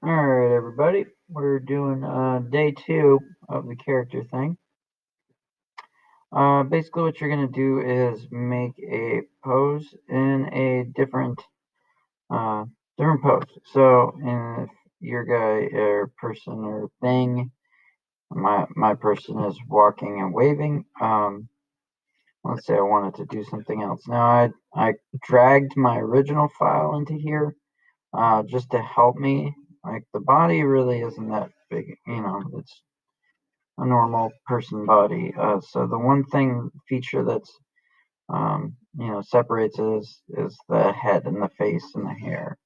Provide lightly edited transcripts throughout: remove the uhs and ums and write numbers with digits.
Alright, everybody. We're doing day 2 of the character thing. Basically, what you're going to do is make a pose in a different pose. So, if your guy or person or thing, my person is walking and waving. Let's say I wanted to do something else. Now, I dragged my original file into here just to help me. Like, the body really isn't that big, it's a normal person body. So the one feature that's separates it is the head and the face and the hair.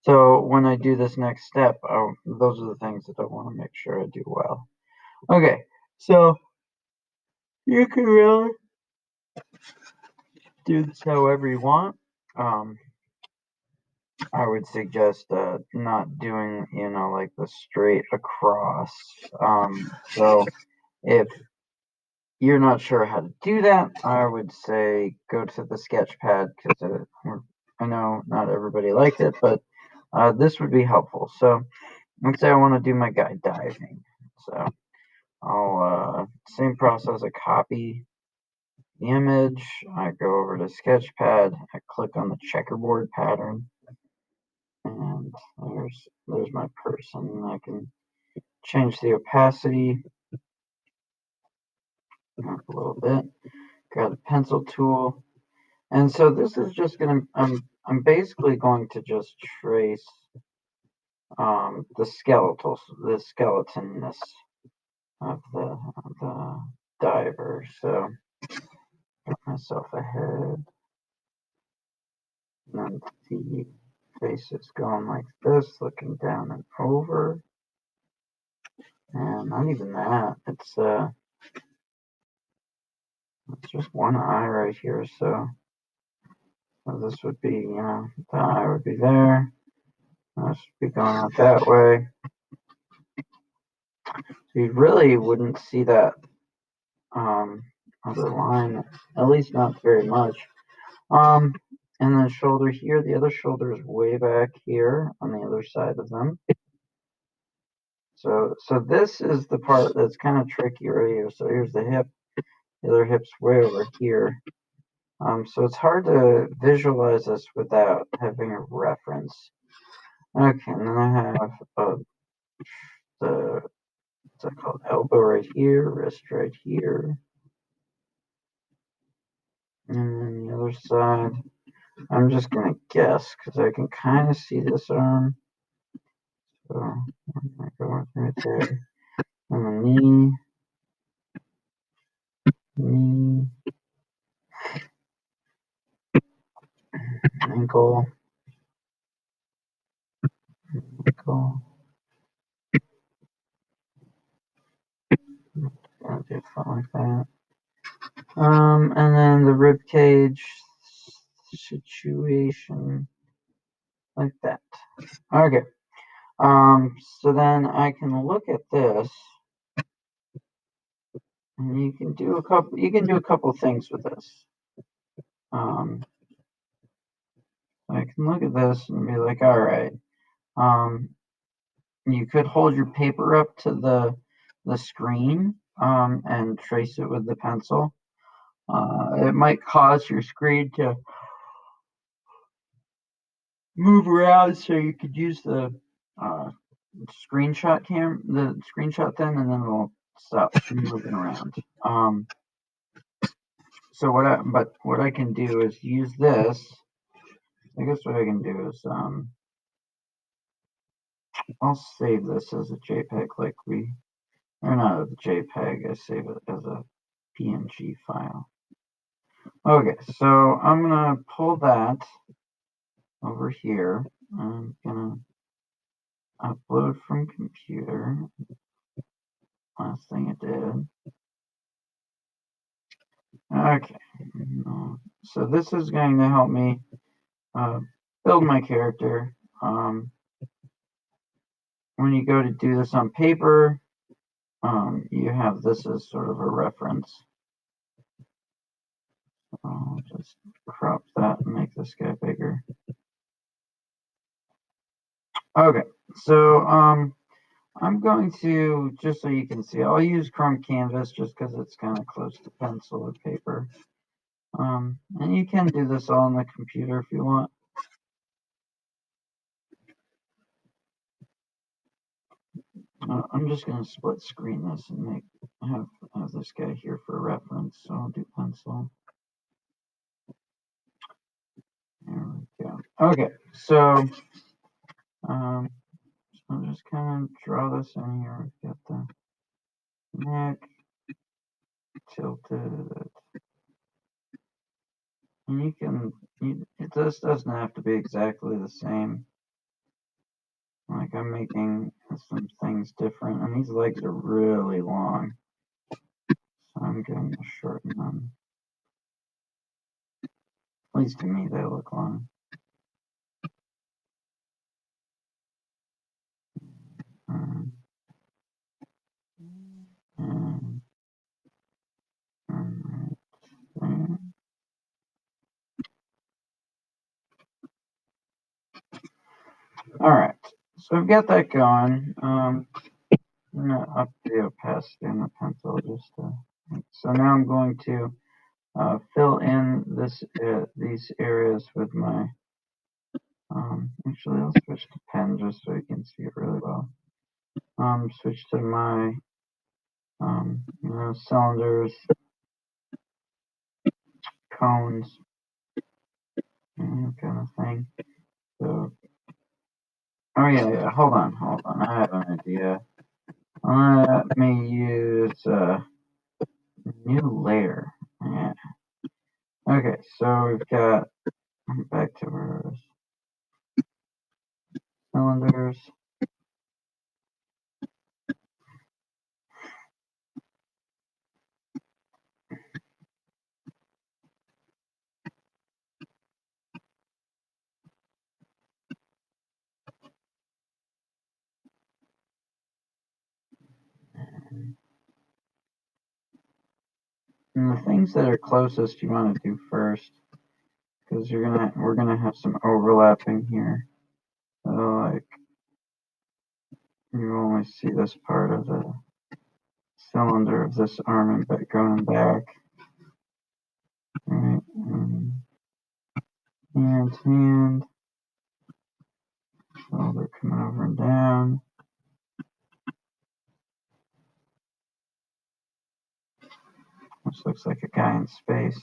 So when I do this next step, those are the things that I want to make sure I do well. Okay, so you can really do this however you want. I would suggest not doing, like the straight across. So if you're not sure how to do that, I would say go to the Sketchpad because I know not everybody liked it, but this would be helpful. So let's say I want to do my guy diving. So I'll same process. I copy the image. I go over to Sketchpad. I click on the checkerboard pattern, and there's my person. I can change the opacity up a little bit. Grab the pencil tool. And so this is just gonna, I'm basically going to just trace the skeletonness of the diver. So get myself a head, and the face is going like this, looking down and over. And not even that. It's just one eye right here. So this would be, the eye would be there. This would be going out that way. So you really wouldn't see that other line, at least not very much. And the shoulder here, the other shoulder is way back here on the other side of them. So this is the part that's kind of tricky right here. So here's the hip, the other hip's way over here. So it's hard to visualize this without having a reference. Okay, and then I have the what's that called? Elbow right here, wrist right here, and then the other side. I'm just gonna guess because I can kind of see this arm. So I'm gonna go right there. And the knee, ankle, ankle. Gonna do something like that. And then the rib cage situation, like that. Okay. So then I can look at this, and you can do a couple things with this. I can look at this and be like, all right. You could hold your paper up to the screen and trace it with the pencil. It might cause your screen to move around, so you could use the screenshot then, and then it'll stop moving around. So what I can do is use this. I guess what I can do is I'll save this as a JPEG, or not as a JPEG. I save it as a PNG file. Okay, so I'm gonna pull that over here. I'm gonna upload from computer. Last thing it did. Okay, so this is going to help me build my character. When you go to do this on paper, you have this as sort of a reference. I'll just crop that and make this guy bigger. Okay, so I'm going to, just so you can see, I'll use Chrome Canvas just because it's kind of close to pencil or paper. And you can do this all on the computer if you want. I'm just going to split screen this and have this guy here for reference. So I'll do pencil. There we go. Okay, so I'll just kind of draw this in here. We've got the neck tilted. And this doesn't have to be exactly the same. Like I'm making some things different, and these legs are really long, so I'm going to shorten them. At least to me, they look long. And, right there. All right, so I've got that going. I'm gonna up the opacity on the pencil just to. So now I'm going to fill in these areas with my. Actually, I'll switch to pen just so you can see it really well. Switch to my cylinders, cones, kind of thing. So, oh yeah. Hold on. I have an idea. Let me use a new layer. Yeah. Okay, so we've got back to our cylinders. And the things that are closest you want to do first, because we're gonna have some overlapping here. So like you only see this part of the cylinder of this arm and back going back. Right, hand. Shoulder coming over and down. Which looks like a guy in space.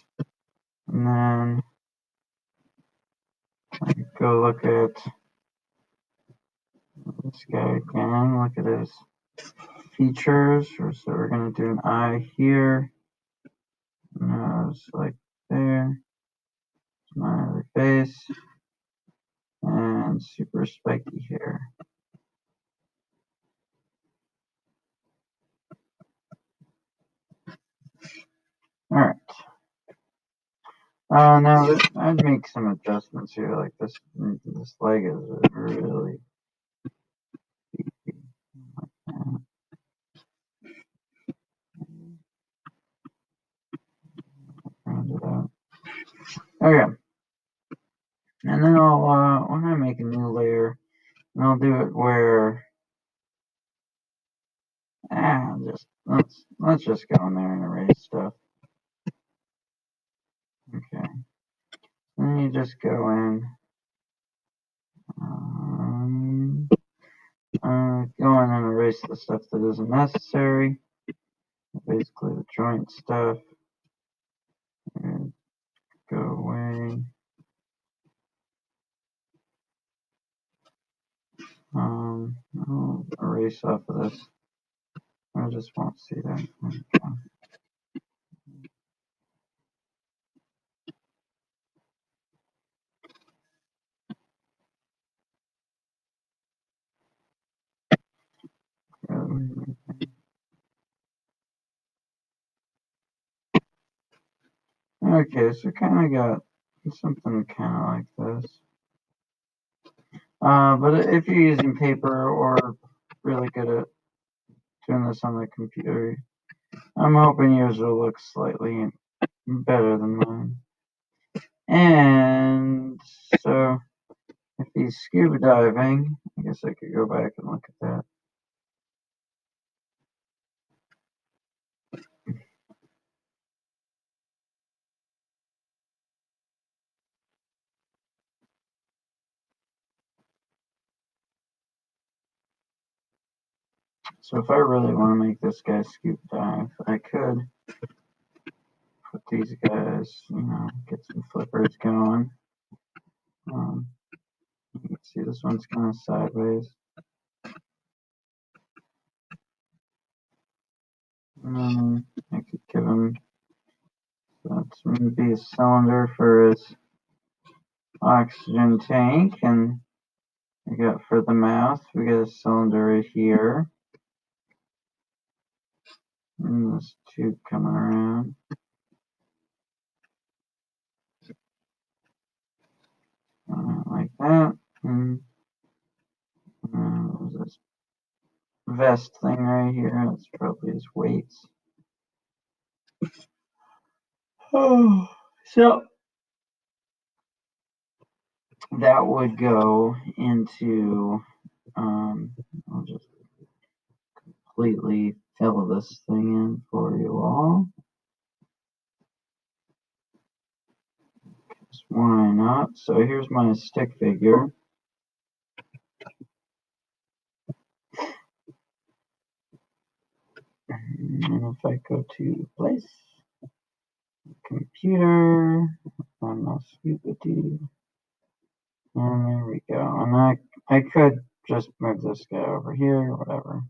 And then go look at this guy again. Look at his features. So we're going to do an eye here. Nose like there. Smiley face. And super spiky hair. Alright. Now I'd make some adjustments here. Like this leg is really beefy. Round it out. Okay. And then when I make a new layer, I'll do it where let's just go in there and erase stuff. Okay. Then you just go in, go in and erase the stuff that isn't necessary. Basically the joint stuff. And go away. I'll erase off of this. I just won't see that. Okay, so kind of got something kind of like this. But if you're using paper or really good at doing this on the computer, I'm hoping yours will look slightly better than mine. And so if he's scuba diving, I guess guess I could go back and look at that. So if I really want to make this guy scoop dive, I could put these guys, get some flippers going. You can see this one's kind of sideways. I could give him, that's maybe a cylinder for his oxygen tank, and we got for the mouth, we got a cylinder right here. And this tube coming around. Like that. And there's this vest thing right here. That's probably his weights. Oh, so that would go into, I'll just completely fill this thing in for you all. Why not? So here's my stick figure. And if I go to place, computer, on my Scooby-Doo, and there we go. And I could just move this guy over here or whatever.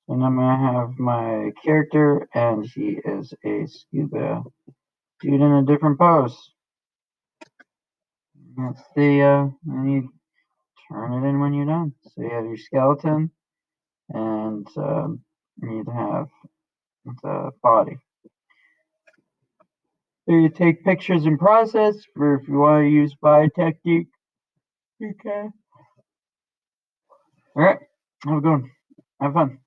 And I'm going to have my character, and he is a scuba dude in a different pose. That's the, and you turn it in when you're done. So you have your skeleton, and you'd have the body. So you take pictures in process, or if you want to use biotechnique, you can. All right, have a good one. Have fun.